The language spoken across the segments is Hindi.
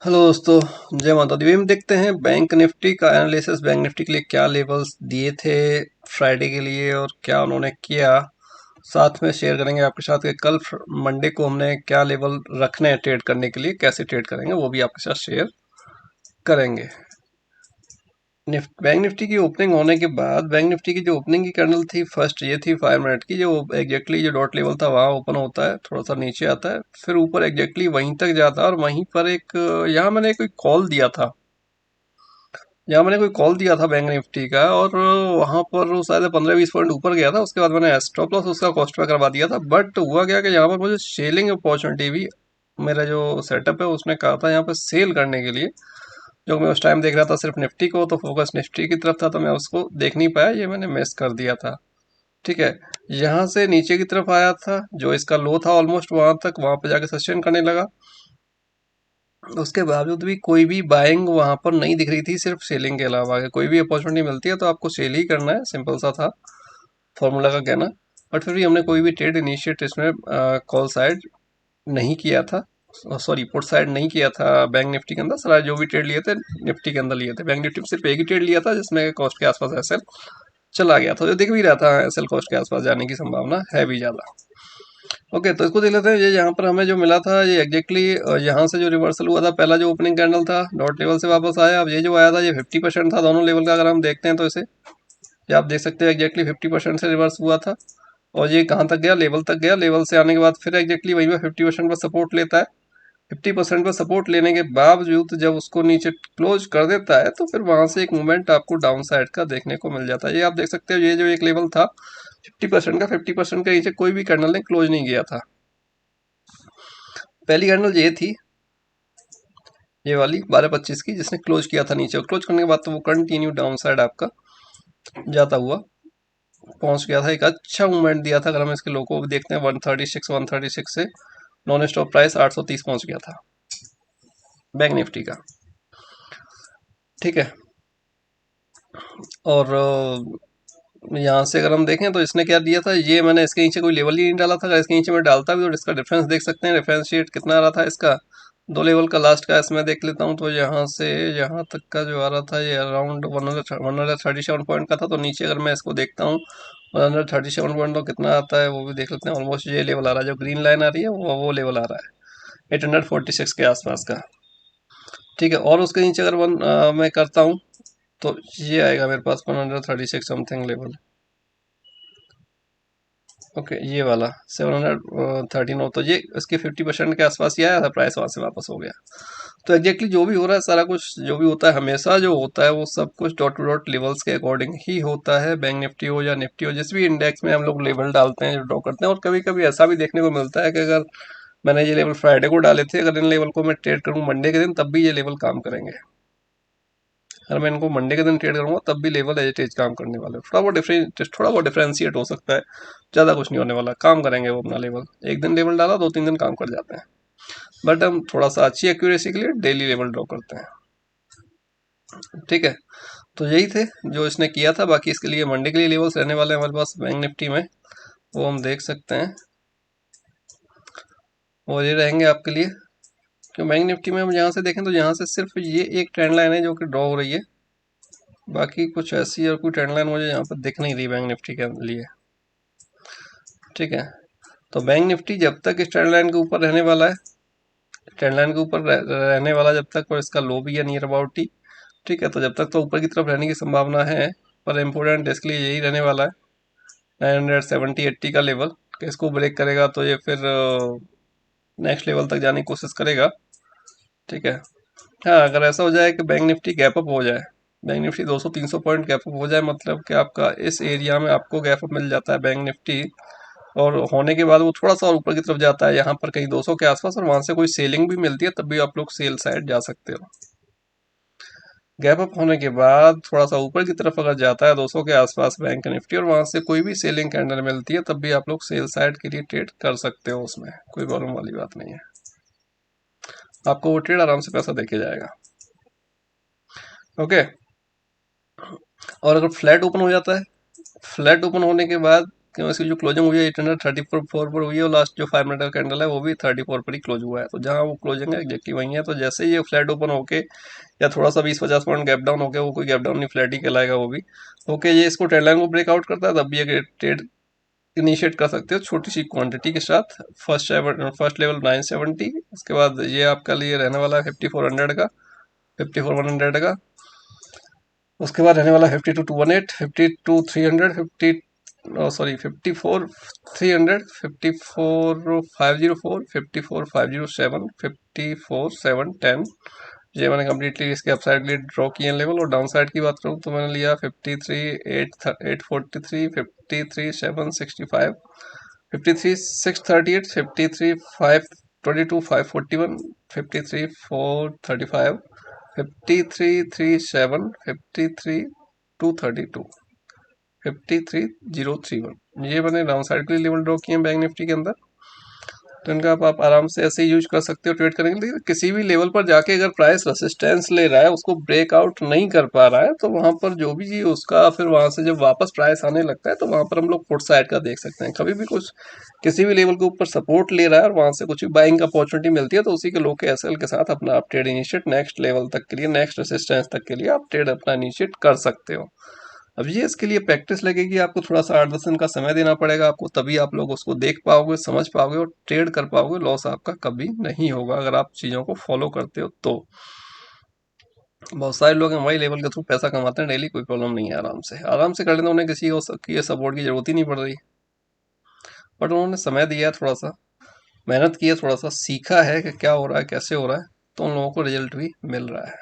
हेलो दोस्तों, जय माता दी। हम देखते हैं बैंक निफ्टी का एनालिसिस। बैंक निफ्टी के लिए क्या लेवल्स दिए थे फ्राइडे के लिए और क्या उन्होंने किया, साथ में शेयर करेंगे आपके साथ कि कल मंडे को हमने क्या लेवल रखने हैं ट्रेड करने के लिए, कैसे ट्रेड करेंगे वो भी आपके साथ शेयर करेंगे। बैंक निफ्टी की ओपनिंग होने के बाद बैंक निफ्टी की जो ओपनिंग की कैंडल थी फर्स्ट, ये थी 5 मिनट की, जो एग्जैक्टली जो डॉट लेवल था वहाँ ओपन होता है, थोड़ा सा नीचे आता है, फिर ऊपर एग्जैक्टली वहीं तक जाता है और वहीं पर एक यहाँ मैंने कोई कॉल दिया था, बैंक निफ्टी का, और वहाँ पर वो शायद 15-20 पॉइंट ऊपर गया था। उसके बाद मैंने स्टॉप लॉस उसका कॉस्ट पे करवा दिया था। बट हुआ क्या कि यहाँ पर मुझे सेलिंग अपॉर्चुनिटी भी, मेरा जो सेटअप है उसने कहा था यहाँ पर सेल करने के लिए। जो मैं उस टाइम देख रहा था सिर्फ निफ्टी को, तो फोकस निफ्टी की तरफ था, तो मैं उसको देख नहीं पाया, ये मैंने मिस कर दिया था। ठीक है, यहाँ से नीचे की तरफ आया था, जो इसका लो था ऑलमोस्ट वहां तक, वहां पे जाके सस्टेन करने लगा। उसके बावजूद भी कोई भी बाइंग वहां पर नहीं दिख रही थी, सिर्फ सेलिंग के अलावा। अगर कोई भी अपॉर्चुनिटी मिलती है तो आपको सेल ही करना है, सिंपल सा था फॉर्मूला का कहना। बट फिर भी हमने कोई भी ट्रेड इनिशिएट इसमें कॉल साइड नहीं किया था, सॉरी पुट साइड नहीं किया था। बैंक निफ्टी के अंदर सारा जो भी ट्रेड लिए थे निफ्टी के अंदर लिए थे। बैंक निफ्टी में सिर्फ एक ही ट्रेड लिया था जिसमें कॉस्ट के आसपास एसएल चला गया था, जो दिख भी रहा था एसएल कॉस्ट के आसपास जाने की संभावना है भी ज़्यादा। ओके, तो इसको देख लेते हैं। ये यहाँ पर हमें जो मिला था, ये एग्जैक्टली यहाँ से जो रिवर्सल हुआ था, पहला जो ओपनिंग कैंडल था डॉट लेवल से वापस आया। अब ये जो आया था ये 50% था दोनों लेवल का, अगर हम देखते हैं तो इसे, ये आप देख सकते हैं एग्जैक्टली 50% से रिवर्स हुआ था। और ये कहाँ तक गया, लेवल तक गया। लेवल से आने के बाद फिर एग्जैक्टली वहीं पर 50% पर सपोर्ट लेता है। 50% पर सपोर्ट लेने के बावजूद जब उसको नीचे क्लोज कर देता है, तो फिर वहां से एक मूवमेंट आपको डाउन साइड का देखने को मिल जाता है। ये आप देख सकते हो, ये जो एक लेवल था 50% का, 50% के नीचे कोई भी कैंडल ने क्लोज नहीं किया था। पहली कैंडल ये थी, ये वाली 12:25 की, जिसने क्लोज किया था नीचे, और क्लोज करने के बाद तो वो कंटिन्यू डाउन साइड आपका जाता हुआ पहुंच गया था। एक अच्छा मूवमेंट दिया था। अगर हम इसके लो को भी देखते हैं, 136 से नॉन स्टॉप प्राइस 830 पहुंच गया था बैंक निफ्टी का। ठीक है, और यहाँ से अगर हम देखें तो इसने क्या दिया था, ये मैंने इसके नीचे कोई लेवल ही नहीं डाला था। अगर इसके नीचे मैं डालता भी तो इसका डिफरेंस देख सकते हैं। रेफरेंस शेट कितना आ रहा था इसका, दो लेवल का लास्ट का इसमें देख लेता हूँ। तो यहाँ से यहाँ तक का जो आ रहा था ये अराउंड 137 पॉइंट का था। तो नीचे अगर मैं इसको देखता हूँ 137 पॉइंट, तो कितना आता है वो भी देख लेते हैं। ऑलमोस्ट ये लेवल आ रहा है, जो ग्रीन लाइन आ रही है वो लेवल आ रहा है 846 के आसपास का। ठीक है, और उसके नीचे अगर मैं करता हूँ तो ये आएगा मेरे पास 136 समथिंग लेवल। ओके, ये वाला 713 हो, तो ये इसके 50% के आसपास ही आया था, प्राइस वहां से वापस हो गया। तो एग्जैक्टली जो भी हो रहा है, सारा कुछ जो भी होता है, हमेशा जो होता है वो सब कुछ डॉट टू डॉट लेवल्स के अकॉर्डिंग ही होता है। बैंक निफ्टी हो या निफ्टी हो, जिस भी इंडेक्स में हम लोग लेवल डालते हैं, ड्रॉ करते हैं। और कभी कभी ऐसा भी देखने को मिलता है कि अगर मैंने ये लेवल फ्राइडे को डाले थे, अगर इन लेवल को मैं ट्रेड करूँ मंडे के दिन, तब भी ये लेवल काम करेंगे। अगर मैं इनको मंडे के दिन ट्रेड करूंगा तब भी लेवल एज इट इज काम करने वाले हैं। थोड़ा बहुत डिफरेंशिएट हो सकता है, ज़्यादा कुछ नहीं होने वाला, काम करेंगे वो अपना लेवल। एक दिन लेवल डाला, 2-3 दिन काम कर जाते हैं। बट हम थोड़ा सा अच्छी एक्यूरेसी के लिए डेली लेवल ड्रॉ करते हैं। ठीक है, तो यही थे जो इसने किया था। बाकी इसके लिए मंडे के लिए लेवल्स रहने वाले हैं हमारे पास बैंक निफ्टी में, वो हम देख सकते हैं। वो ये रहेंगे आपके लिए, क्यों बैंक निफ्टी में हम यहाँ से देखें तो यहाँ से सिर्फ ये एक ट्रेंड लाइन है जो कि ड्रॉ हो रही है। बाकी कुछ ऐसी और कोई ट्रेंड लाइन मुझे यहाँ पर दिख नहीं रही बैंक निफ्टी के लिए। ठीक है, तो बैंक निफ्टी जब तक इस ट्रेंड लाइन के ऊपर रहने वाला है, ट्रेंड लाइन के ऊपर रहने वाला जब तक, और इसका लो भी है नियर अबाउट ही। ठीक है, तो जब तक तो ऊपर की तरफ रहने की संभावना है। पर इम्पोर्टेंट इसके लिए यही रहने वाला है 970-80 का लेवल, कि इसको ब्रेक करेगा तो ये फिर नेक्स्ट लेवल तक जाने की कोशिश करेगा। ठीक है, हाँ, अगर ऐसा हो जाए कि बैंक निफ्टी गैप अप हो जाए, bank Nifty 200-300 point gap up हो जाए, मतलब कि आपका इस एरिया में आपको गैप अप मिल जाता है बैंक निफ्टी, और होने के बाद वो थोड़ा सा और ऊपर की तरफ जाता है यहाँ पर कहीं 200 के आसपास, और वहां से कोई सेलिंग भी मिलती है, तब भी आप लोग सेल साइड जा सकते हो। गैप अप होने के बाद थोड़ा सा ऊपर की तरफ अगर जाता है 200 के आसपास बैंक निफ्टी, और वहां से कोई भी सेलिंग कैंडल मिलती है, तब भी आप लोग सेल साइड के लिए ट्रेड कर सकते हो। उसमें कोई प्रॉब्लम वाली बात नहीं है, आपको वो ट्रेड आराम से पैसा देके जाएगा। ओके, और अगर फ्लैट ओपन हो जाता है, फ्लैट ओपन होने के बाद क्यों इसकी जो क्लोजिंग हुई है 834 पर हुई है, और लास्ट जो 5 मिनट का कैंडल है वो भी 34 पर ही क्लोज हुआ है। तो जहाँ वो क्लोजिंग है एग्जैक्टली वही है। तो जैसे ही ये फ्लैट ओपन होके या थोड़ा सा 20-50 पॉइंट गैप डाउन होके, वो कोई गैप डाउन नहीं, फ्लैट ही कहलाएगा वो भी, ओके, ये इसको ट्रेंड लाइन को ब्रेकआउट करता है तब भी ये ट्रेड इनिशिएट कर सकते हो छोटी सी क्वांटिटी के साथ। फर्स्ट लेवल 970, उसके बाद ये आपका लिए रहने वाला है 5400 का, 54,100 का, उसके बाद रहने वाला 52,218, 52,300, 50 54,300, 54,504, 54,507, 54,710। ये मैंने कम्प्लीटली इसके अपसाइड के लिए ड्रॉ किए लेवल। और डाउन साइड की बात करूँ तो मैंने लिया 53,843, 53,765, 53,638, 53,522, 541, 53,435, 53,337, 53,232, 53,031, ये मैंने डाउन साइड के लिए लेवल ड्रॉ किए हैं बैंक निफ्टी के अंदर। तो इनका आप आराम से ऐसे ही यूज कर सकते हो ट्रेड करने के लिए। किसी भी लेवल पर जाके अगर प्राइस रेसिस्टेंस ले रहा है, उसको ब्रेकआउट नहीं कर पा रहा है, तो वहां पर जो भी जी उसका फिर वहां से जब वापस प्राइस आने लगता है तो वहां पर हम लोग पुट साइड का देख सकते हैं। कभी भी कुछ किसी भी लेवल के ऊपर सपोर्ट ले रहा है और वहां से कुछ भी बाइंग अपॉर्चुनिटी मिलती है तो उसी के लो के एसएल के साथ अपना आप ट्रेड इनिशिएट नेक्स्ट लेवल तक के लिए, नेक्स्ट रेसिस्टेंस तक के लिए आप ट्रेड अपना इनिशिएट कर सकते हो। अब ये इसके लिए प्रैक्टिस लगेगी, आपको थोड़ा सा 8-10 दिन का समय देना पड़ेगा आपको, तभी आप लोग उसको देख पाओगे, समझ पाओगे और ट्रेड कर पाओगे। लॉस आपका कभी नहीं होगा अगर आप चीज़ों को फॉलो करते हो तो। बहुत सारे लोग हमारे लेवल के थ्रू पैसा कमाते हैं डेली, कोई प्रॉब्लम नहीं है, आराम से कर लेते हैं, उन्हें किसी को सपोर्ट की जरूरत ही नहीं पड़ रही। बट उन्होंने समय दिया है, थोड़ा सा मेहनत की है, थोड़ा सा सीखा है कि क्या हो रहा है, कैसे हो रहा है, तो उन लोगों को रिजल्ट भी मिल रहा है।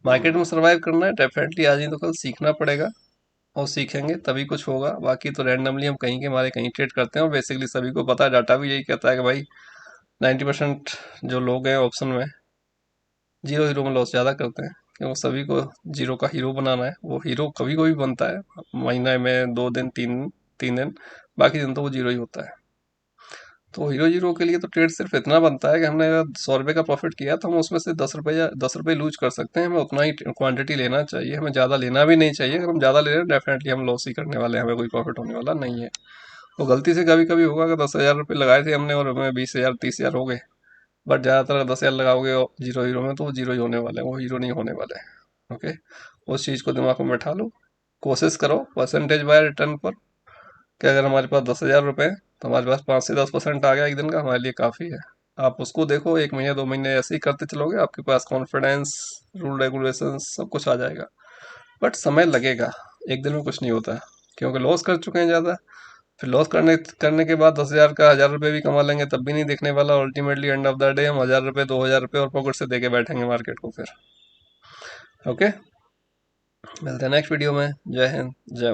मार्केट में सर्वाइव करना है, डेफिनेटली आज नहीं तो कल सीखना पड़ेगा, और सीखेंगे तभी कुछ होगा। बाकी तो रैंडमली हम कहीं के हमारे कहीं ट्रेड करते हैं, और बेसिकली सभी को पता है, डाटा भी यही कहता है कि भाई 90% जो लोग हैं ऑप्शन में जीरो हीरो में लॉस ज़्यादा करते हैं, क्योंकि सभी को जीरो का हीरो बनाना है। वो हीरो कभी कभी बनता है, महीने में 2 दिन 3 दिन, बाकी दिन तो वो जीरो ही होता है। तो हीरो जीरो के लिए तो ट्रेड सिर्फ इतना बनता है कि हमने अगर 100 रुपये का प्रॉफिट किया तो हम उसमें से 10 रुपये या 10 रुपये लूज कर सकते हैं। हमें उतना ही क्वांटिटी लेना चाहिए, हमें ज़्यादा लेना भी नहीं चाहिए। अगर हम ज़्यादा ले रहे हैं डेफिनेटली हम लॉस ही करने वाले हैं, हमें कोई प्रॉफिट होने वाला नहीं है। वो गलती से कभी कभी होगा, अगर 10,000 रुपये लगाए थे हमने और हमें 20,000 30,000 हो गए, बट ज़्यादातर अगर 10,000 लगाओगे जीरो हीरो में तो वो जीरो ही होने वाले हैं, वो हीरो नहीं होने वाले हैं। ओके, उस चीज़ को दिमाग में बैठा लो, कोशिश करो परसेंटेज बाय रिटर्न पर, कि अगर हमारे पास 10,000 रुपये हैं तो हमारे पास 5 से 10% आ गया एक दिन का, हमारे लिए काफ़ी है। आप उसको देखो, 1 महीने 2 महीने ऐसे ही करते चलोगे, आपके पास कॉन्फिडेंस, रूल रेगुलेशन सब कुछ आ जाएगा। बट समय लगेगा, एक दिन में कुछ नहीं होता, क्योंकि लॉस कर चुके हैं ज़्यादा। फिर लॉस करने करने के बाद 10,000 का 1,000 रुपये भी कमा लेंगे तब भी नहीं दिखने वाला। Ultimately end of the day हम 1,000 रुपये 2,000 रुपये और पॉकेट से देके बैठेंगे मार्केट को फिर। ओके, मिलते हैं नेक्स्ट वीडियो में। जय हिंद, जय